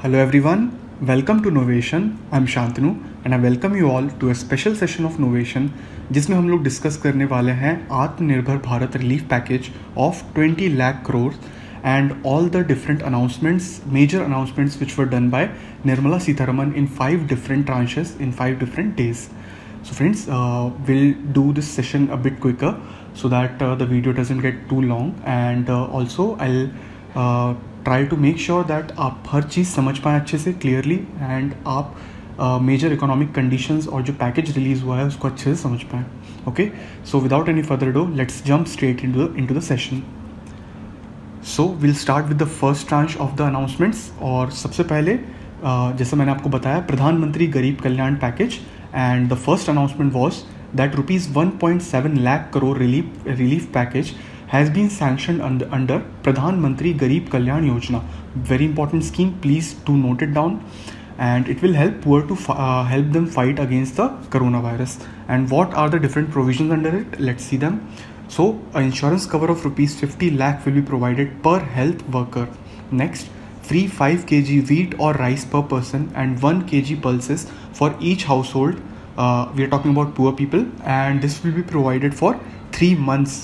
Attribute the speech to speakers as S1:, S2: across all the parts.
S1: Hello everyone, welcome to Novation. I'm Shantanu and I welcome you all to a special session of Novation जिसमें हम लोग discuss करने वाले हैं आत्मनिर्भर Bharat relief package of 20 lakh crores and all the different announcements, major announcements which were done by Nirmala Sitharaman in 5 different tranches in 5 different days. So friends, we'll do this session a bit quicker so that the video doesn't get too long, and also I'll try to make sure that आप हर चीज़ समझ पाएँ अच्छे से clearly and आप major economic conditions और जो पैकेज रिलीज़ हुआ है उसको अच्छे से समझ पाएँ. Okay, so without any further ado let's jump straight into the session. So will start with the first tranche of the announcements. और सबसे पहले जैसा मैंने आपको बताया, Pradhan Mantri Garib Kalyan package, and the first announcement was that ₹1.7 lakh crore relief package has been sanctioned under Pradhan Mantri Garib Kalyan Yojana. Very important scheme, please do note it down, and it will help poor to help them fight against the coronavirus. And what are the different provisions under it? Let's see them. So an insurance cover of ₹50 lakh will be provided per health worker. Next, free 5 kg wheat or rice per person and 1 kg pulses for each household. We are talking about poor people, and this will be provided for 3 months.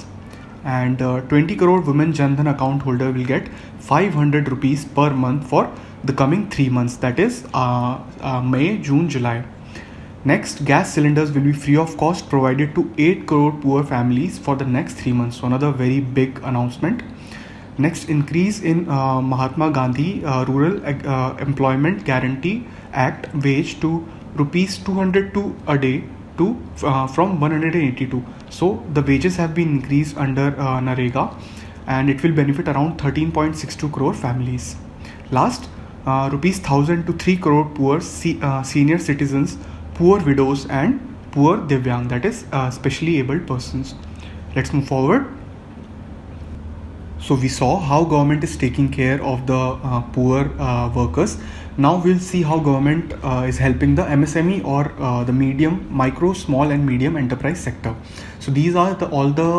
S1: And 20 crore women Jan Dhan account holder will get 500 rupees per month for the coming 3 months, that is May, June, July. Next, gas cylinders will be free of cost provided to 8 crore poor families for the next 3 months. So another very big announcement. Next, increase in Mahatma Gandhi Rural Employment Guarantee Act wage to ₹202 a day from 182. So the wages have been increased under NREGA, and it will benefit around 13.62 crore families. Last, ₹1,000 to 3 crore poor senior citizens, poor widows and poor Divyang, that is specially abled persons. Let's move forward. So we saw how government is taking care of the poor workers. Now we'll see how government is helping the MSME or the medium, micro, small and medium enterprise sector. So these are all the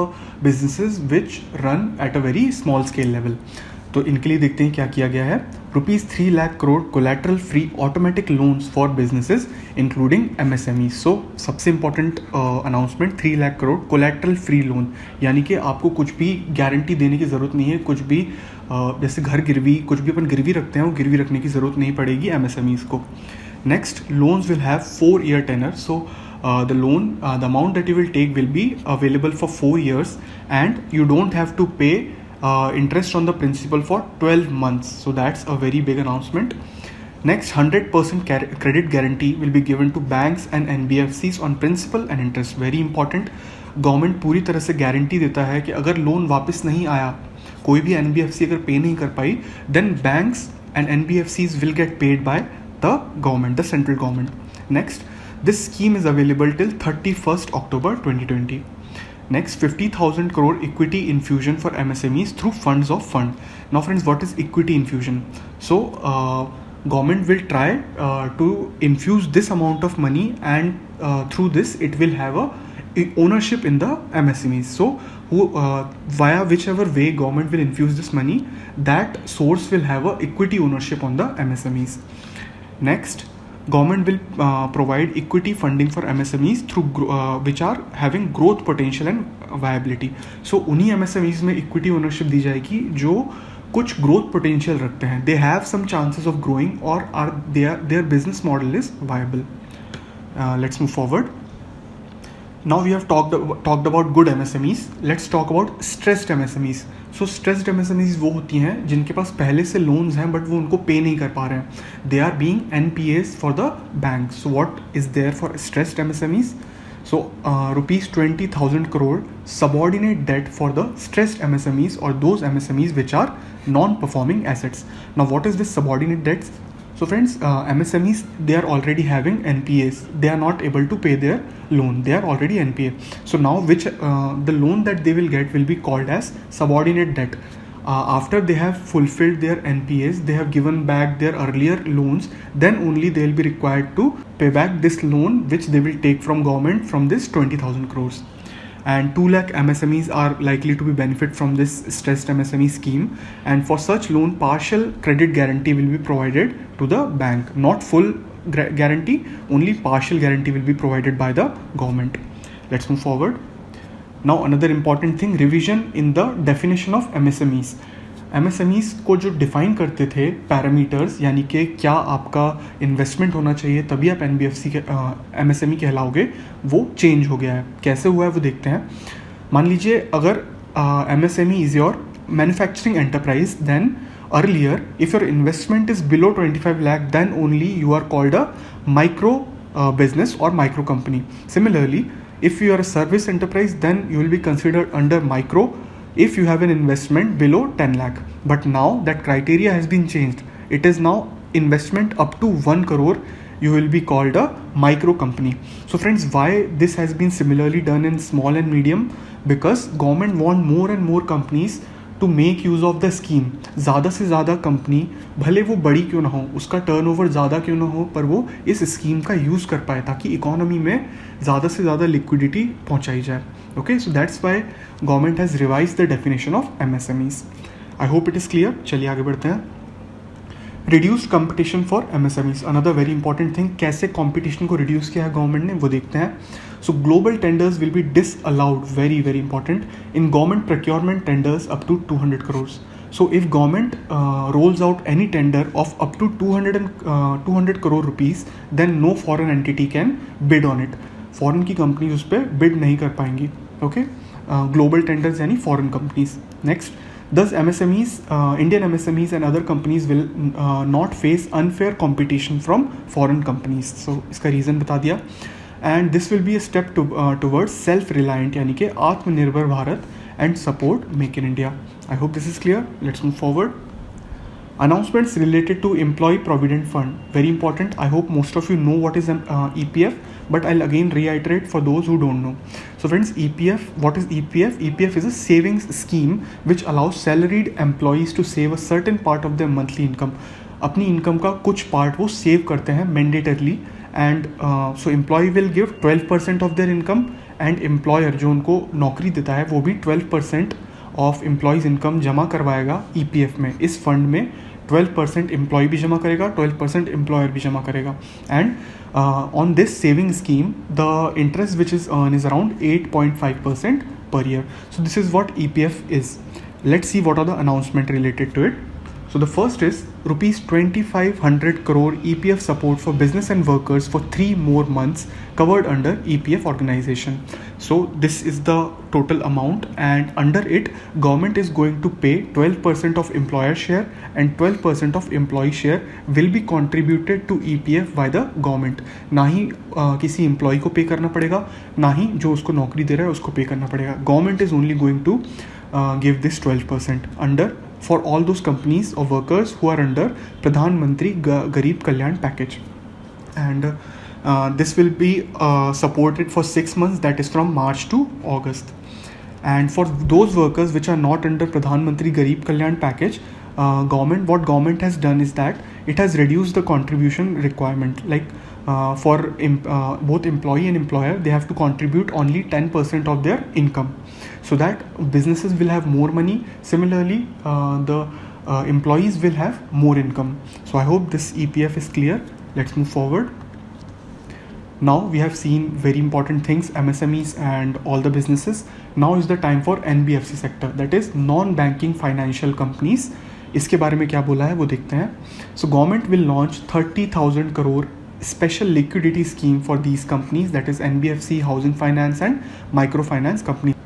S1: businesses which run at a very small scale level. तो इनके लिए देखते हैं क्या किया गया है. ₹3 lakh crore collateral free automatic loans for businesses including MSMEs. So सबसे important announcement, 3 lakh crore collateral free loan, यानी कि आपको कुछ भी गारंटी देने की ज़रूरत नहीं है. कुछ भी जैसे घर गिरवी, कुछ भी अपन गिरवी रखते हैं, वो गिरवी रखने की ज़रूरत नहीं पड़ेगी MSMEs को. Next, loans will have 4-year tenor. So the loan, the amount that you will take will be available for 4 years, and you don't have to pay interest on the principal for 12 months. So that's a very big announcement. Next, 100% credit guarantee will be given to banks and NBFCs on principal and interest. Very important. Government पूरी तरह से guarantee देता है कि अगर loan वापस नहीं आया, कोई भी NBFC अगर पे नहीं कर पाई, then banks and NBFCs will get paid by the government, the central government. Next, this scheme is available till 31st October 2020. Next, 50,000 crore equity infusion for MSMEs through funds of fund. Now friends, what is equity infusion? So government will try to infuse this amount of money, and through this it will have a ownership in the MSMEs. So via whichever way government will infuse this money, that source will have a equity ownership on the MSMEs. Next, government will provide equity funding for MSMEs through which are having growth potential and viability. So उन्हीं MSMEs में equity ownership दी जाएगी जो कुछ growth potential रखते हैं. They have some chances of growing, or are their business model is viable. Let's move forward. Now we have talked about good MSMEs. Let's talk about stressed MSMEs. So stressed MSMEs वो होती हैं जिनके पास पहले से loans हैं but वो उनको पे नहीं कर पा रहे हैं. They are being NPAs for the bank. So what is there for stressed MSMEs? So ₹20,000 crore subordinate debt for the stressed MSMEs or those MSMEs which are non-performing assets. Now what is this subordinate debt? So friends, MSMEs, they are already having NPAs. They are not able to pay their loan. They are already NPA. So now the loan that they will get will be called as subordinate debt. After they have fulfilled their NPAs, they have given back their earlier loans, then only they will be required to pay back this loan which they will take from government from this 20,000 crores. and 2 lakh MSMEs are likely to be benefit from this stressed MSME scheme. And for such loan, partial credit guarantee will be provided to the bank, not full guarantee, only partial guarantee will be provided by the government. Let's move forward. Now another important thing, revision in the definition of MSMEs. MSMEs को जो define करते थे parameters, यानी कि क्या आपका investment होना चाहिए तभी आप NBFC के MSME कहलाओगे, वो चेंज हो गया है. कैसे हुआ है वो देखते हैं. मान लीजिए अगर MSME is your manufacturing enterprise, then earlier if your investment is below 25 lakh, then only you are called a micro business or micro company. Similarly, if you are a service enterprise, then you will be considered under micro if you have an investment below 10 lakh. But now that criteria has been changed. It is now investment up to 1 crore, you will be called a micro company. So friends, why this has been similarly done in small and medium? Because government want more and more companies to make use of the scheme. ज़्यादा से ज़्यादा company, भले वो बड़ी क्यों ना हो, उसका टर्नओवर ज़्यादा क्यों ना हो, पर वो इस स्कीम का यूज़ कर पाए ताकि इकोनॉमी में ज़्यादा से ज़्यादा लिक्विडिटी पहुंचाई जाए. Okay, so that's why government has revise the definition of MSMEs. I hope it is clear. चलिए आगे बढ़ते हैं. Reduced competition for MSMEs, another very important thing. कैसे कंपटीशन को रिड्यूस किया है गवर्नमेंट ने, वो देखते हैं. So global tenders will be disallowed, very very important, in government procurement tenders up to 200 crores. So if government rolls out any tender of up to 200 crore rupees, then no foreign entity can bid on it. Foreign की companies उस पर bid नहीं कर पाएंगी. Okay, global tenders यानी foreign companies. Next, thus MSMEs, Indian MSMEs and other companies will not face unfair competition from foreign companies. So इसका reason बता दिया. And this will be a step towards self-reliant, यानी कि आत्मनिर्भर Bharat and support Make in India. I hope this is clear. Let's move forward. Announcements related to Employee Provident Fund, very important. I hope most of you know what is an EPF, but I'll again reiterate for those who don't know. So friends, EPF, what is EPF? EPF is a savings scheme which allows salaried employees to save a certain part of their monthly income. अपनी income का कुछ part वो save करते हैं mandatorily. And so employee will give 12% of their income, and employer जो उनको नौकरी देता है वो भी 12% ऑफ एम्प्लॉयज़ इनकम जमा करवाएगा EPF में. इस फंड में 12% एम्प्लॉय भी जमा करेगा, 12% एम्प्लॉयर भी जमा करेगा. And on this saving scheme the interest which is earn is around 8.5% per year. So this is what EPF is. Let's see what are the announcement related to it. So the first is rupees 2500 crore EPF support for business and workers for 3 more months covered under EPF organization. So this is the total amount, and under it government is going to pay 12% of employer share and 12% of employee share will be contributed to EPF by the government. ना ही किसी employ को पे करना पड़ेगा, ना ही जो उसको नौकरी दे रहा है उसको पे करना पड़ेगा. Government is only going to give this 12% under for all those companies or workers who are under Pradhan Mantri Garib Kalyan package. And this will be supported for 6 months, that is from March to August. And for those workers which are not under Pradhan Mantri Garib Kalyan package, what government has done is that it has reduced the contribution requirement. Like for both employee and employer, they have to contribute only 10% of their income, so that businesses will have more money. Similarly, the employees will have more income. So I hope this EPF is clear. Let's move forward. Now we have seen very important things, MSMEs and all the businesses. Now is the time for NBFC sector, that is non-banking financial companies. इसके बारे में क्या बोला है वो देखते हैं. So government will launch 30,000 crore special liquidity scheme for these companies, that is NBFC, housing finance and microfinance companies.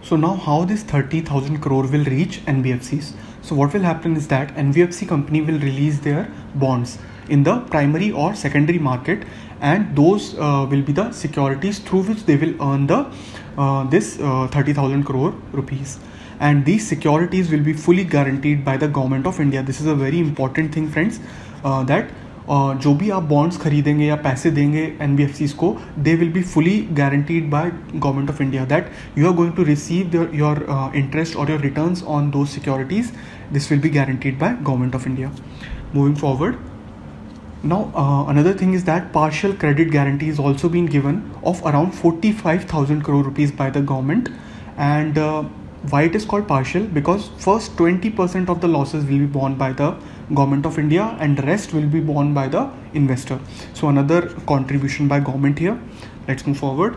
S1: So now how this 30,000 crore will reach NBFCs? So what will happen is that NBFC company will release their bonds in the primary or secondary market, and those will be the securities through which they will earn the this 30,000 crore rupees. And these securities will be fully guaranteed by the government of India. This is a very important thing, friends, that जो भी आप bonds खरीदेंगे या पैसे देंगे NBFCs को, they will be fully guaranteed by government of India, that you are going to receive your interest और your returns on those securities. This will be guaranteed by government of India. Moving forward, Now, another thing is that partial credit guarantee is also being given of around 45,000 crore rupees by the government. And why it is called partial? Because first 20% of the losses will be borne by the government of India and the rest will be borne by the investor. So another contribution by government here. Let's move forward.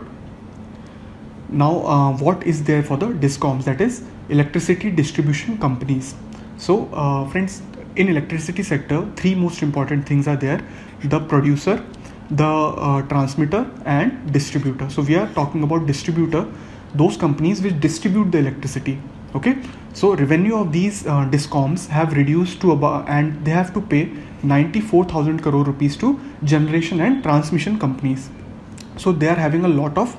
S1: Now, what is there for the DISCOMs, that is electricity distribution companies. So friends, in electricity sector, three most important things are there: the producer, the transmitter and distributor. So we are talking about distributor, those companies which distribute the electricity. Okay, so revenue of these DISCOMs have reduced to about, and they have to pay 94,000 crore rupees to generation and transmission companies. So they are having a lot of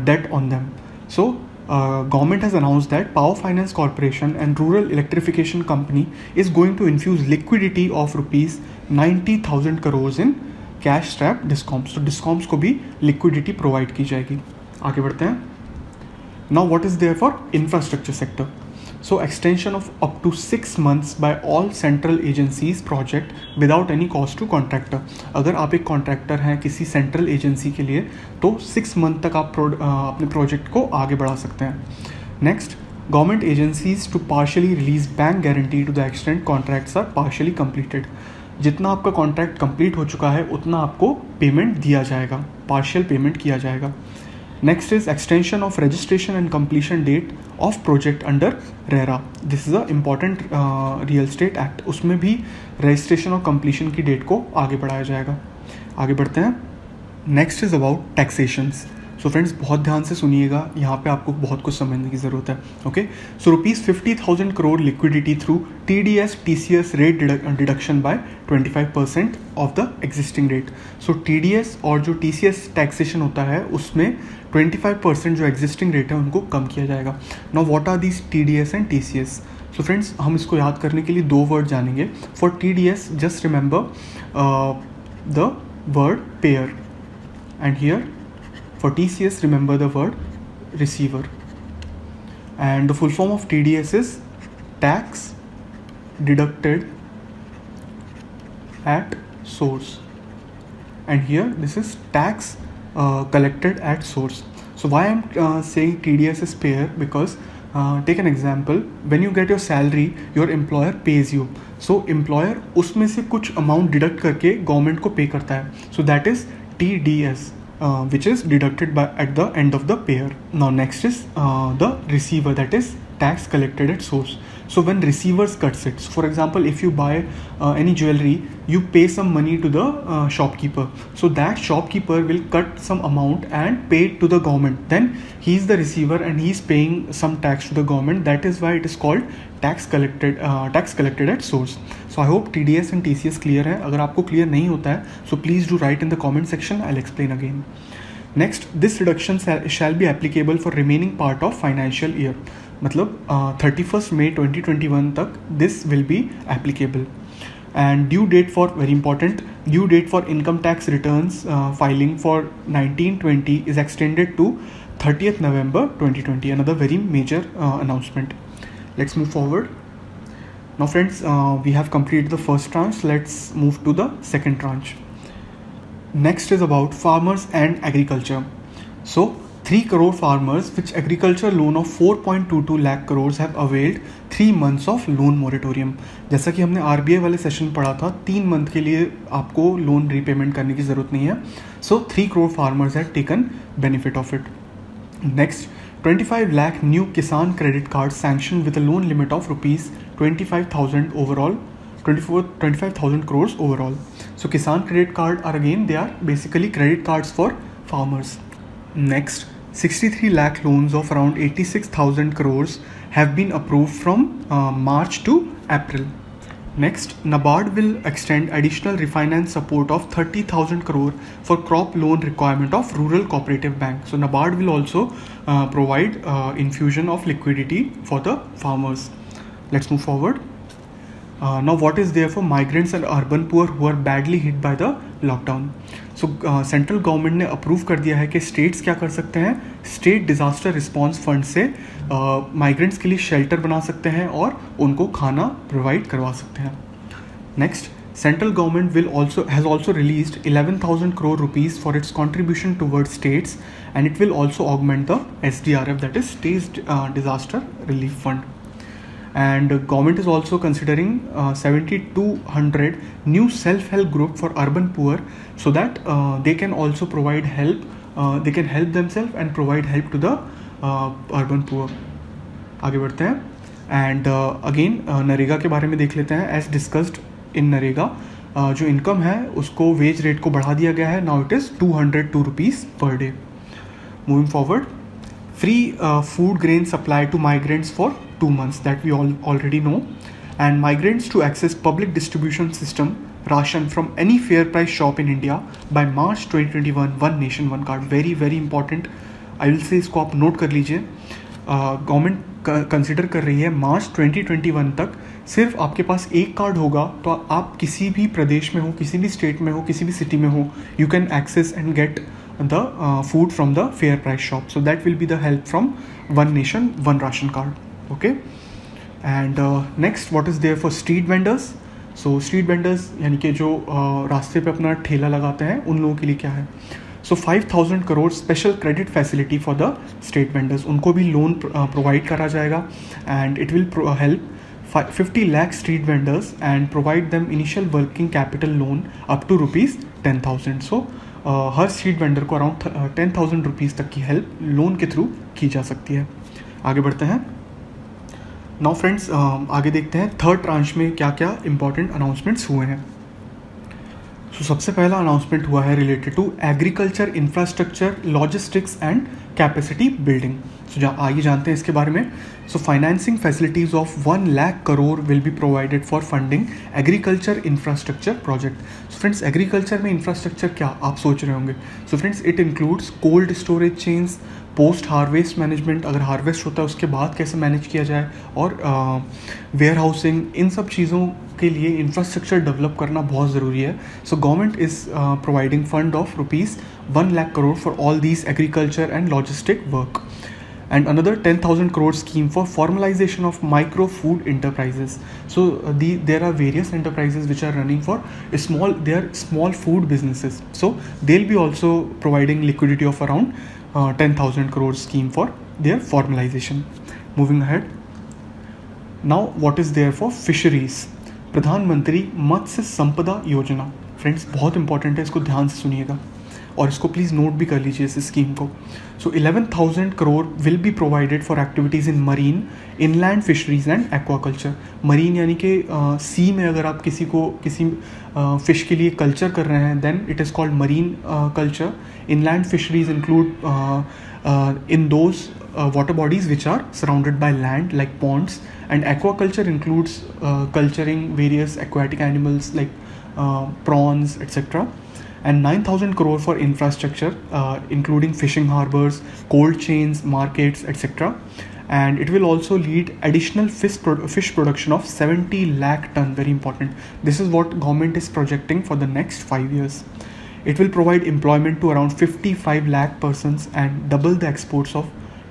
S1: debt on them. So government has announced that Power Finance Corporation and Rural Electrification Company is going to infuse liquidity of rupees 90,000 crores in cash strapped DISCOMs. तो DISCOMs को भी liquidity provide की जाएगी. आगे बढ़ते हैं. Now what is there for infrastructure sector? So extension of up to 6 months by all central agencies project without any cost to contractor. अगर आप एक कॉन्ट्रैक्टर हैं किसी सेंट्रल एजेंसी के लिए तो 6 मंथ तक आप अपने प्रोजेक्ट को आगे बढ़ा सकते हैं. Next, government agencies to partially release bank guarantee to the extent contracts are partially completed. जितना आपका कॉन्ट्रैक्ट कंप्लीट हो चुका है उतना आपको पेमेंट दिया जाएगा, पार्शियल पेमेंट किया जाएगा. Next is extension of registration and completion date of project under RERA. This is a important real estate act. उसमें भी registration और completion की date को आगे बढ़ाया जाएगा. आगे बढ़ते हैं. Next is about taxations. So friends बहुत ध्यान से सुनिएगा, यहाँ पे आपको बहुत कुछ समझने की ज़रूरत है. Okay, so ₹50,000 crore liquidity through TDS TCS rate deduction by 25% of the existing rate. So TDS और जो TCS टैक्सेशन होता है उसमें 25% जो एग्जिस्टिंग रेट है उनको कम किया जाएगा. Now what are these TDS and TCS? So friends हम इसको याद करने के लिए दो वर्ड जानेंगे. For TDS just remember the word payer, and here for TCS remember the word receiver. And the full form of TDS is tax deducted at source, and here this is tax collected at source. So why I'm saying TDS is payer? Because take an example, when you get your salary your employer pays you, so employer उसमें से कुछ amount deduct करके government को pay करता है. So that is TDS, which is deducted by at the end of the payer. Now next is the receiver, that is tax collected at source. So when receivers cuts it, so for example if you buy any jewelry, you pay some money to the shopkeeper, so that shopkeeper will cut some amount and pay it to the government. Then he is the receiver and he is paying some tax to the government. That is why it is called tax collected at source. So I hope TDS and TCS clear है. अगर आपको clear नहीं होता है so please do write in the comment section, I'll explain again. Next, this reduction shall be applicable for remaining part of financial year. मतलब 31st May 2021 तक this will be applicable. And due date for, very important, due date for income tax returns filing for 1920 is extended to 30th November 2020. Another very major announcement. Let's move forward. Now friends, we have completed the first tranche. Let's move to the second tranche. Next is about farmers and agriculture. So 3 crore farmers with agriculture loan of 4.22 lakh crores have availed 3 months of loan moratorium. जैसा कि हमने RBI वाले session पढ़ा था, 3 month के लिए आपको loan repayment करने की ज़रूरत नहीं है. So 3 crore farmers have taken benefit of it. Next, 25 lakh new Kisan credit cards sanctioned with a loan limit of rupees 25,000 overall, 25,000 crores overall. So Kisan credit card are again, they are basically credit cards for farmers. Next, 63 lakh loans of around 86,000 crores have been approved from March to April. Next, NABARD will extend additional refinance support of 30,000 crore for crop loan requirement of Rural Cooperative Bank. So NABARD will also provide infusion of liquidity for the farmers. Let's move forward. Now what is there for migrants and urban poor who are badly hit by the lockdown? So central government ने approve कर दिया है कि states क्या कर सकते हैं, state disaster response fund से माइग्रेंट्स के लिए शेल्टर बना सकते हैं और उनको खाना प्रोवाइड करवा सकते हैं. Next, Central government has also released 11,000 crore rupees for its contribution towards states, and it will also augment the SDRF, that is State Disaster Relief Fund. And government is also considering 7,200 new self-help group for urban poor, so that they can also provide help. They can help themselves and provide help to the urban poor. आगे बढ़ते हैं. And again NREGA के बारे में देख लेते हैं. As discussed in NREGA, जो इनकम है उसको वेज रेट को बढ़ा दिया गया है. Now it is 202 rupees per day. Moving forward, free food grain supply to migrants for 2 months, that we all already know, and migrants to access public distribution system ration from any fair price shop in India by March 2021. One nation one card, very very important. I will say इसको आप note कर लीजिए. Government consider कर रही है मार्च 2021 तक सिर्फ आपके पास एक कार्ड होगा तो आप किसी भी प्रदेश में हो, किसी भी स्टेट में हो, किसी भी सिटी में हो, you can access and get the food from the fair price shop. So that will be the help from one nation one ration card. Okay, and next, what is there for street vendors? So street vendors यानी कि जो रास्ते पे अपना ठेला लगाते हैं उन लोगों के लिए क्या है. So 5,000 crore special credit facility for the street vendors, उनको भी लोन प्रोवाइड करा जाएगा, and it will help 50 lakh street vendors and provide them initial working capital loan up to rupees 10,000. So her street vendor को around 10,000 rupees तक की help loan के through की जा सकती है. आगे बढ़ते हैं. नाउ फ्रेंड्स, आगे देखते हैं थर्ड ट्रांच में क्या क्या इंपॉर्टेंट अनाउंसमेंट्स हुए हैं. सो सबसे पहला अनाउंसमेंट हुआ है related to agriculture infrastructure, logistics and capacity building. So आइए जानते हैं इसके बारे में. So financing facilities of 1 lakh crore will be provided for funding agriculture infrastructure project. So friends, agriculture में इंफ्रास्ट्रक्चर क्या आप सोच रहे होंगे. So friends, it includes cold storage chains, post harvest management, अगर हार्वेस्ट होता है उसके बाद कैसे मैनेज किया जाए, और वेयर हाउसिंग. इन सब चीज़ों के लिए इंफ्रास्ट्रक्चर डेवलप करना बहुत ज़रूरी है. So government is providing fund of rupees 1 lakh crore for all these agriculture and logistic work. And another 10,000 crore scheme for formalization of micro food enterprises. So there are various enterprises which are running for they are small food businesses. So they'll be also providing liquidity of around 10,000 crore scheme for their formalization. Moving ahead. Now what is there for fisheries? प्रधानमंत्री मत्स्य संपदा योजना. Friends, बहुत important है, इसको ध्यान से सुनिएगा और इसको प्लीज़ नोट भी कर लीजिए इस स्कीम को. सो 11,000 crore will be provided for activities in marine, inland fisheries and aquaculture. Marine यानी कि सी में अगर आप किसी फ़िश के लिए कल्चर कर रहे हैं, then it is called marine culture. Inland fisheries include in those water bodies which are surrounded by land like ponds, and aquaculture includes culturing various aquatic animals like prawns, etc. And 9,000 crore for infrastructure, including fishing harbors, cold chains, markets, etc. And it will also lead additional fish production of 70 lakh ton. Very important. This is what government is projecting for the next 5 years. It will provide employment to around 55 lakh persons and double the exports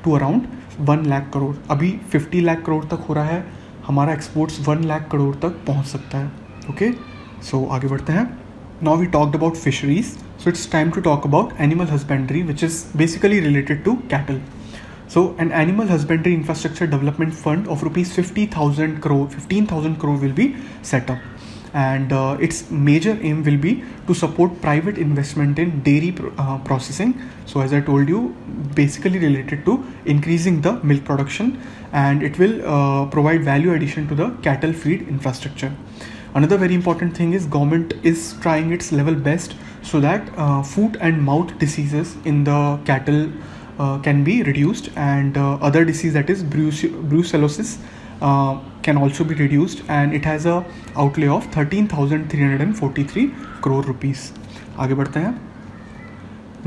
S1: to around 1 lakh crore. अभी 50 लाख करोड़ तक हो रहा है, हमारा exports 1 lakh crore तक पहुंच सकता है. ओके, सो आगे बढ़ते हैं. Now we talked about fisheries, so it's time to talk about animal husbandry, which is basically related to cattle. So an animal husbandry infrastructure development fund of rupees 15,000 crore will be set up. And its major aim will be to support private investment in dairy processing. So as I told you, basically related to increasing the milk production, and it will provide value addition to the cattle feed infrastructure. Another very important thing is government is trying its level best so that foot and mouth diseases in the cattle can be reduced, and other disease, that is brucellosis, can also be reduced, and it has a outlay of 13,343 crore rupees. आगे बढ़ते हैं.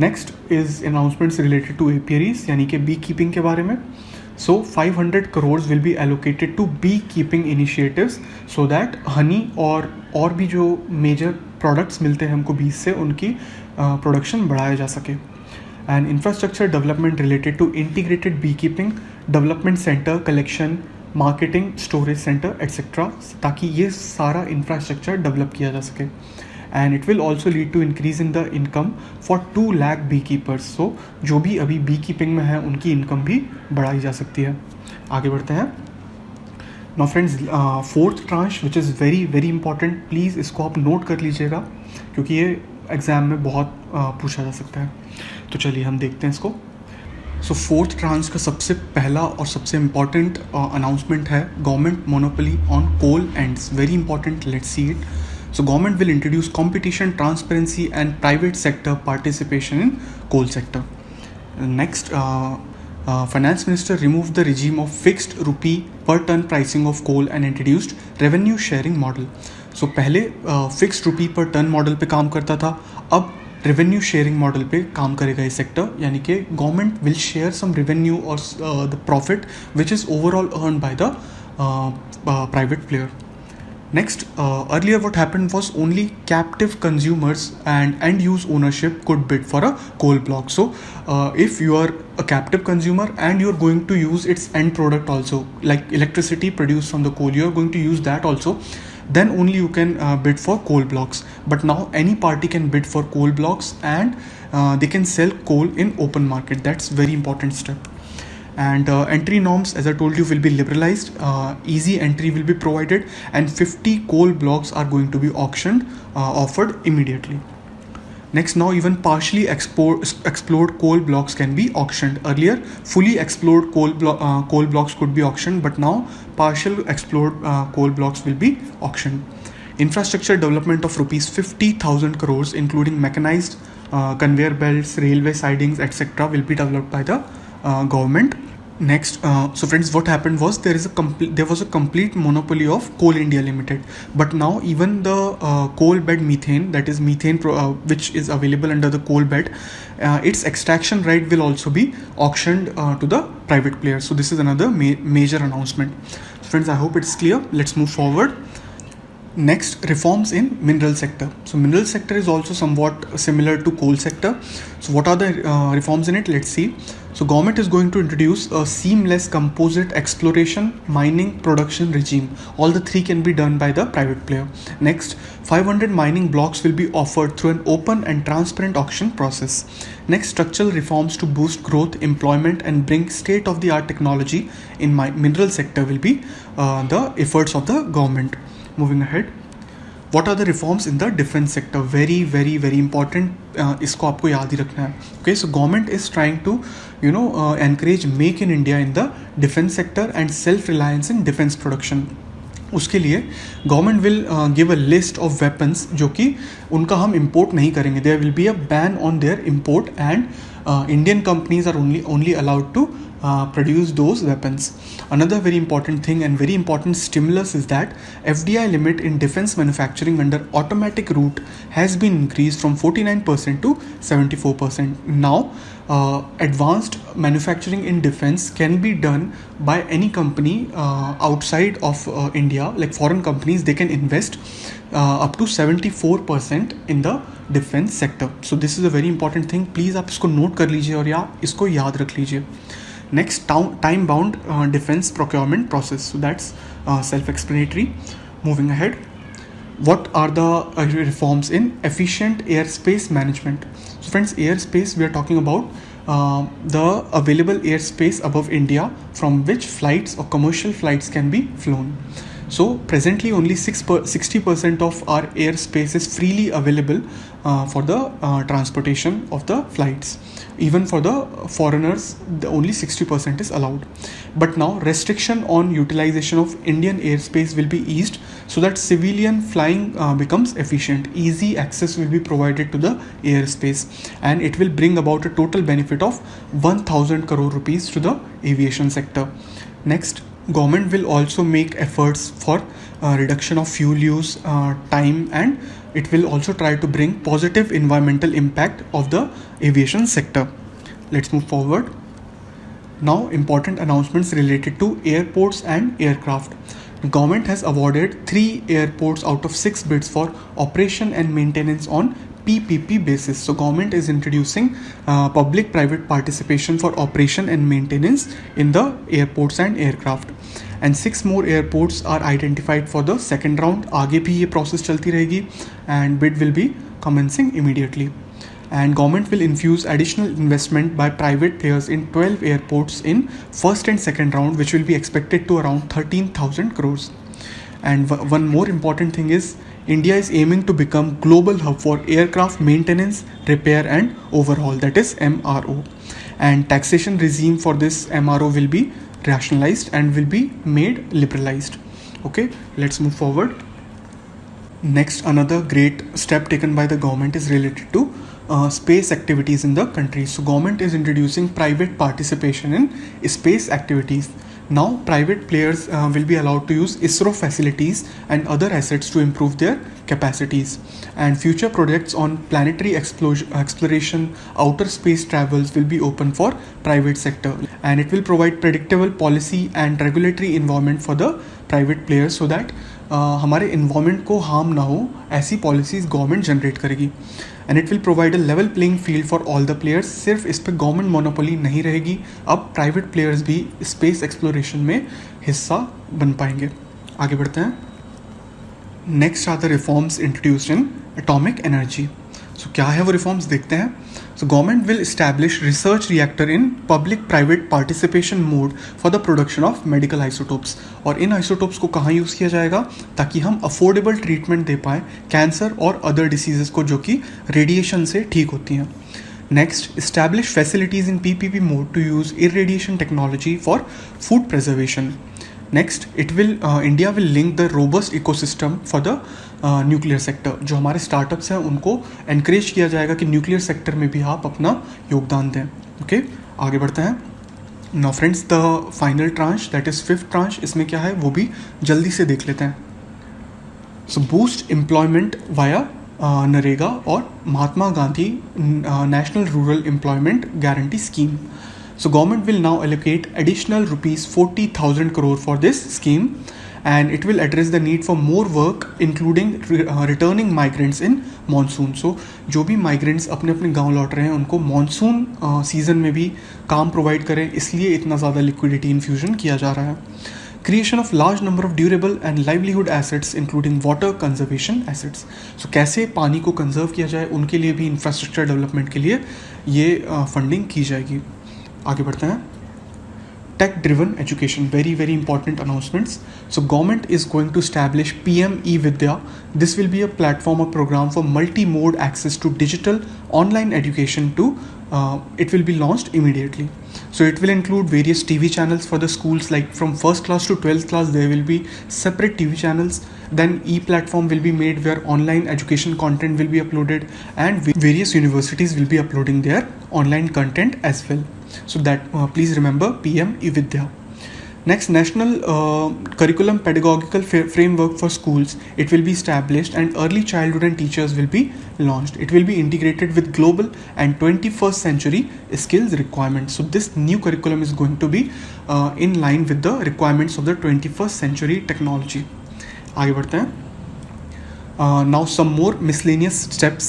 S1: Next is announcements related to apiaries, यानी कि B keeping के बारे में. So 500 crores will be allocated to beekeeping initiatives so that honey और भी जो major products मिलते हैं हमको बीज से, उनकी production बढ़ाया जा सके. And infrastructure development related to integrated beekeeping, development center, collection, marketing, storage center etcetera, ताकि ये सारा इंफ्रास्ट्रक्चर डेवलप किया जा सके. And it will also lead to increase in the income for 2 lakh beekeepers. So जो भी अभी बी कीपिंग में है उनकी इनकम भी बढ़ाई जा सकती है. आगे बढ़ते हैं. Now friends, fourth tranche which is very very important, please इसको आप नोट कर लीजिएगा क्योंकि ये एग्ज़ाम में बहुत पूछा जा सकता है. तो चलिए हम देखते हैं इसको. सो फोर्थ ट्रांस का सबसे पहला और सबसे इम्पॉर्टेंट अनाउंसमेंट है government monopoly on coal ends. Very important, let's see it. So government will introduce competition, transparency and private sector participation in coal sector. Next, finance minister removed the regime of fixed rupee per ton pricing of coal and introduced revenue sharing model. So पहले fixed rupee per ton model पे काम करता था, अब revenue sharing model पे काम करेगा ये sector, यानी कि government will share some revenue or the profit which is overall earned by the private player. Next, earlier what happened was only captive consumers and end-use ownership could bid for a coal block. So, if you are a captive consumer and you are going to use its end product also, like electricity produced from the coal, you are going to use that also, then only you can bid for coal blocks. But now any party can bid for coal blocks and they can sell coal in open market. That's very important step. And entry norms, as I told you, will be liberalized. Easy entry will be provided and 50 coal blocks are going to be auctioned, offered immediately. Next, now even partially explored coal blocks can be auctioned. Earlier fully explored coal blocks could be auctioned, but now partial explored coal blocks will be auctioned. Infrastructure development of rupees 50,000 crores including mechanized conveyor belts, railway sidings etc. will be developed by the government. Next, so friends, what happened was there was a complete monopoly of Coal India Limited, but now even the coal bed methane, that is methane which is available under the coal bed, its extraction right will also be auctioned to the private players. So this is another major announcement. So friends, I hope it's clear. Let's move forward. Next, reforms in mineral sector. So mineral sector is also somewhat similar to coal sector. So what are the reforms in it? Let's see. So government is going to introduce a seamless composite exploration, mining, production regime. All the three can be done by the private player. Next, 500 mining blocks will be offered through an open and transparent auction process. Next, structural reforms to boost growth, employment and bring state-of-the-art technology in mineral sector will be the efforts of the government. Moving ahead, what are the reforms in the defense sector? Very very very important. इसको आपको याद ही रखना है. Okay, so government is trying to encourage make in India in the defense sector and self-reliance in defense production. उसके लिए government will give a list of weapons जो कि उनका हम इम्पोर्ट नहीं करेंगे. There will be a ban on their import and Indian companies are only allowed to produce those weapons. Another very important thing and very important stimulus is that FDI limit in defense manufacturing under automatic route has been increased from 49% to 74%. Now, advanced manufacturing in defense can be done by any company outside of India, like foreign companies. They can invest up to 74% in the defence sector. So this is a very important thing. Please आप इसको note कर लीजिए और या इसको याद रख लीजिए. Next, time bound defence procurement process. So that's self explanatory. Moving ahead, what are the reforms in efficient airspace management? So friends, airspace, we are talking about the available airspace above India from which flights or commercial flights can be flown. So presently only 60% of our airspace is freely available for the transportation of the flights. Even for the foreigners, only 60% is allowed. But now restriction on utilization of Indian airspace will be eased so that civilian flying becomes efficient. Easy access will be provided to the airspace and it will bring about a total benefit of 1,000 crore rupees to the aviation sector. Next, government will also make efforts for reduction of fuel use, time, and it will also try to bring positive environmental impact of the aviation sector. Let's move forward. Now, important announcements related to airports and aircraft. Government has awarded 3 airports out of 6 bids for operation and maintenance on PPP basis. So government is introducing public-private participation for operation and maintenance in the airports and aircraft. And 6 more airports are identified for the second round. आगे भी ये process चलती रहेगी and bid will be commencing immediately. And government will infuse additional investment by private players in 12 airports in first and second round, which will be expected to around 13,000 crores. And one more important thing is India is aiming to become global hub for aircraft maintenance, repair and overhaul, that is MRO. And taxation regime for this MRO will be rationalized and will be made liberalized. Okay, let's move forward. Next, another great step taken by the government is related to space activities in the country. So government is introducing private participation in space activities. Now private players will be allowed to use ISRO facilities and other assets to improve their capacities, and future projects on planetary exploration, outer space travels will be open for private sector, and it will provide predictable policy and regulatory environment for the private players so that हमारे environment को harm ना हो, ऐसी policies government generate करेगी. And it will provide a level playing field for all the players. सिर्फ इस पे government monopoly नहीं रहेगी, अब प्राइवेट प्लेयर्स भी स्पेस एक्सप्लोरेशन में हिस्सा बन पाएंगे. आगे बढ़ते हैं. Next are the reforms introduced in atomic energy. So क्या है वो रिफॉर्म्स, देखते हैं. So government will establish research reactor in public private participation mode for the production of medical isotopes. और इन आइसोटोप्स को कहाँ यूज़ किया जाएगा, ताकि हम अफोर्डेबल ट्रीटमेंट दे पाएँ कैंसर और अदर डिसीजेस को जो कि रेडिएशन से ठीक होती हैं. Next, establish facilities in PPP mode to use irradiation technology for food preservation. Next, India will link the robust ecosystem for the nuclear sector. जो हमारे स्टार्टअप्स हैं उनको एनकरेज किया जाएगा कि न्यूक्लियर सेक्टर में भी आप अपना योगदान दें. ओके, आगे बढ़ते हैं. Now friends, the final tranche that is 5th tranche, इसमें क्या है वो भी जल्दी से देख लेते हैं. So boost employment via NREGA और Mahatma Gandhi national rural employment guarantee scheme. So government will now allocate additional rupees 40,000 crore for this scheme, and it will address the need for more work including returning migrants in monsoon. So जो भी migrants अपने अपने गांव लौट रहे हैं उनको monsoon season में भी काम provide करें, इसलिए इतना ज़्यादा liquidity infusion किया जा रहा है. Creation of large number of durable and livelihood assets including water conservation assets. So कैसे पानी को conserve किया जाए उनके लिए भी infrastructure development के लिए ये funding की जाएगी. आगे बढ़ते हैं. Tech driven education, very important announcements. So government is going to establish PM E-Vidya. This will be a platform और program for multi mode access to digital online education to it will be launched immediately. So it will include various TV channels for the schools, like from 1st class to 12th class there will be separate TV channels. Then e-platform will be made where online education content will be uploaded, and various universities will be uploading their online content as well. So that please remember PM E-Vidya. Next, national curriculum pedagogical framework for schools. It will be established and early childhood and teachers will be launched. It will be integrated with global and 21st century skills requirements. So this new curriculum is going to be in line with the requirements of the 21st century technology. आगे बढ़ते हैं. Now some more miscellaneous steps.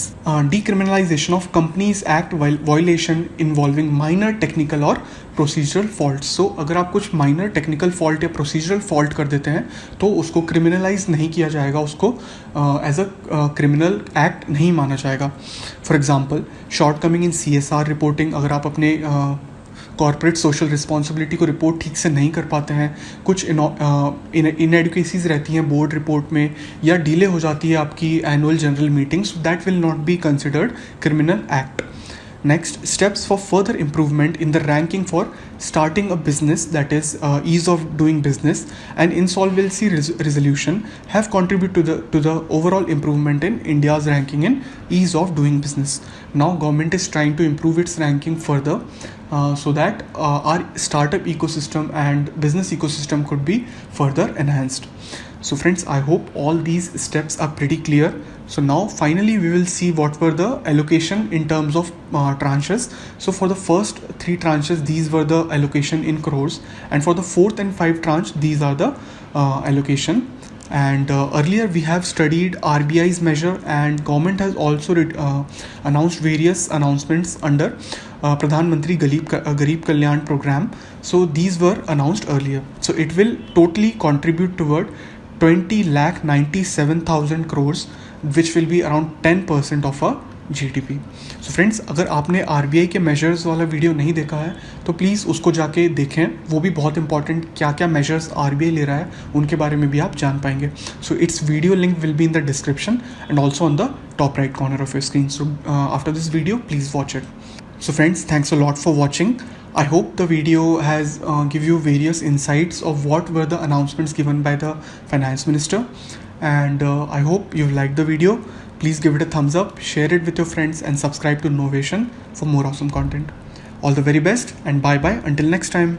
S1: Decriminalization of Companies Act violation involving minor technical or procedural faults. So अगर आप कुछ minor technical fault या procedural fault कर देते हैं तो उसको criminalize नहीं किया जाएगा, उसको as a criminal act नहीं माना जाएगा. For example, shortcoming in CSR reporting. अगर आप अपने कॉर्पोरेट सोशल रिस्पॉन्सिबिलिटी को रिपोर्ट ठीक से नहीं कर पाते हैं, कुछ इनएडुकेसीज रहती हैं बोर्ड रिपोर्ट में, या डिले हो जाती है आपकी annual general meetings, that will not be considered criminal act. Next, steps for further improvement in the ranking for starting a business, that is ease of doing business and insolvency resolution, have contributed to the overall improvement in India's ranking in ease of doing business. Now government is trying to improve its ranking further so that our startup ecosystem and business ecosystem could be further enhanced. So friends, I hope all these steps are pretty clear. So now finally we will see what were the allocation in terms of tranches. So for the first 3 tranches, these were the allocation in crores, and for the 4th and 5th tranche, these are the allocation. And earlier we have studied RBI's measure, and government has also announced various announcements under Pradhan Mantri Garib Kalyan program. So these were announced earlier. So it will totally contribute toward 20,97,000 crores, which will be around 10% of our GDP. So friends, अगर आपने RBI के measures वाला video नहीं देखा है तो please उसको जाके देखें, वो भी बहुत इंपॉर्टेंट, क्या क्या मेजर्स RBI ले रहा है उनके बारे में भी आप जान पाएंगे. So it's video link will be in the description and also on the top right corner of your screen. So after this video please watch it. So friends, thanks a lot for watching. I hope the video has give you various insights of what were the announcements given by the finance minister, and I hope you liked the video. Please give it a thumbs up, share it with your friends, and subscribe to Novation for more awesome content. All the very best, and bye bye until next time.